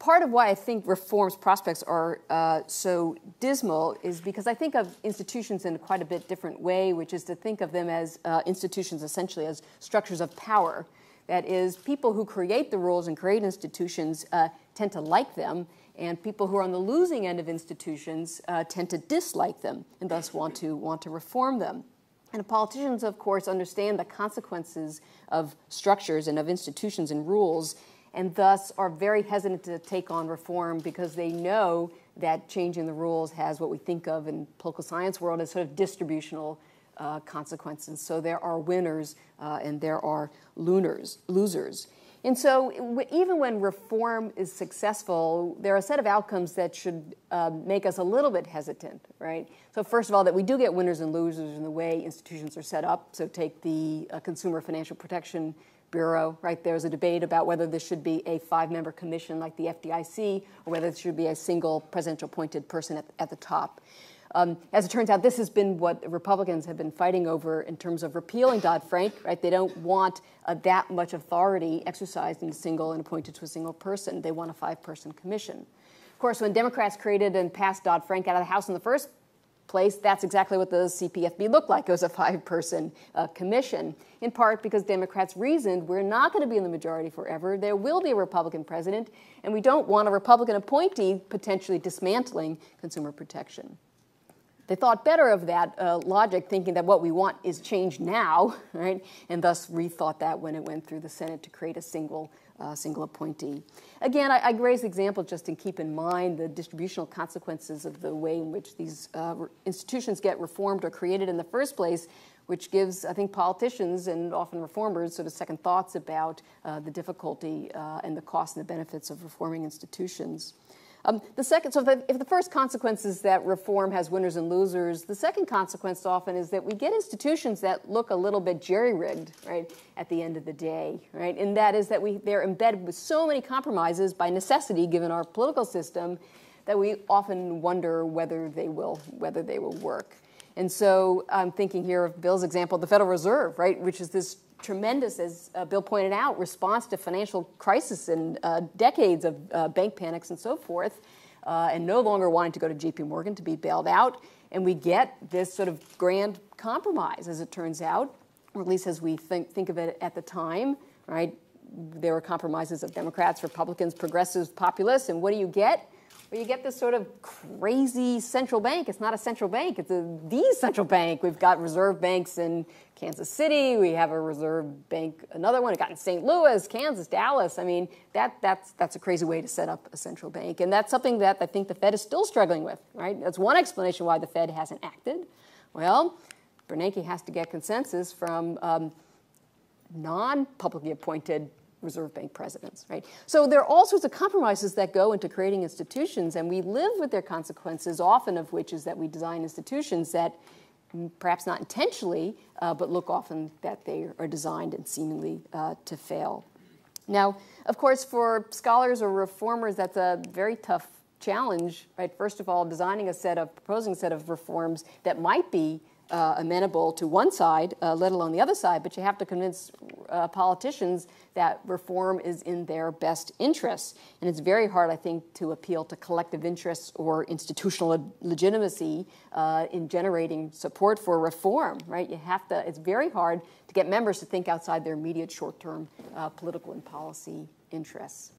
part of why I think reform's prospects are so dismal is because I think of institutions in quite a bit different way, which is to think of them as institutions essentially as structures of power. That is, people who create the rules and create institutions tend to like them, and people who are on the losing end of institutions tend to dislike them and thus want to reform them. And politicians, of course, understand the consequences of structures and of institutions and rules, and thus are very hesitant to take on reform because they know that changing the rules has what we think of in political science world as sort of distributional consequences. So there are winners and there are losers. And so even when reform is successful, there are a set of outcomes that should make us a little bit hesitant, right? So first of all, that we do get winners and losers in the way institutions are set up. So take the Consumer Financial Protection Bureau, right? There's a debate about whether this should be a 5-member commission like the FDIC or whether it should be a single presidential appointed person at the top. As it turns out, this has been what Republicans have been fighting over in terms of repealing Dodd-Frank, right? They don't want that much authority exercised in a single and appointed to a single person. They want a 5-person commission. Of course, when Democrats created and passed Dodd-Frank out of the House in the first place, that's exactly what the CPFB looked like. It was a 5-person commission, in part because Democrats reasoned we're not going to be in the majority forever. There will be a Republican president, and we don't want a Republican appointee potentially dismantling consumer protection. They thought better of that logic, thinking that what we want is change now, right? And thus rethought that when it went through the Senate to create a single appointee. Again, I raise the example just to keep in mind the distributional consequences of the way in which these institutions get reformed or created in the first place, which gives, I think, politicians and often reformers sort of second thoughts about the difficulty and the costs and the benefits of reforming institutions. If the first consequence is that reform has winners and losers, the second consequence often is that we get institutions that look a little bit jerry-rigged, right, at the end of the day, right? And that is that they're embedded with so many compromises by necessity, given our political system, that we often wonder whether they will work. And so I'm thinking here of Bill's example, the Federal Reserve, right, which is this tremendous, as Bill pointed out, response to financial crisis and decades of bank panics and so forth, and no longer wanting to go to JP Morgan to be bailed out. And we get this sort of grand compromise, as it turns out, or at least as we think of it at the time, right? There were compromises of Democrats, Republicans, progressives, populists, and what do you get? Well, you get this sort of crazy central bank. It's not a central bank. It's the central bank. We've got reserve banks in Kansas City. We have a reserve bank, another one. We've got in St. Louis, Kansas, Dallas. I mean, that's a crazy way to set up a central bank. And that's something that I think the Fed is still struggling with, right? That's one explanation why the Fed hasn't acted. Well, Bernanke has to get consensus from non-publicly appointed Reserve Bank presidents, right? So there are all sorts of compromises that go into creating institutions, and we live with their consequences, often of which is that we design institutions that, perhaps not intentionally, but look often that they are designed and seemingly to fail. Now, of course, for scholars or reformers, that's a very tough challenge, right? First of all, proposing a set of reforms that might be amenable to one side, let alone the other side, but you have to convince politicians that reform is in their best interests. And it's very hard, I think, to appeal to collective interests or institutional legitimacy in generating support for reform, right? It's very hard to get members to think outside their immediate short-term political and policy interests.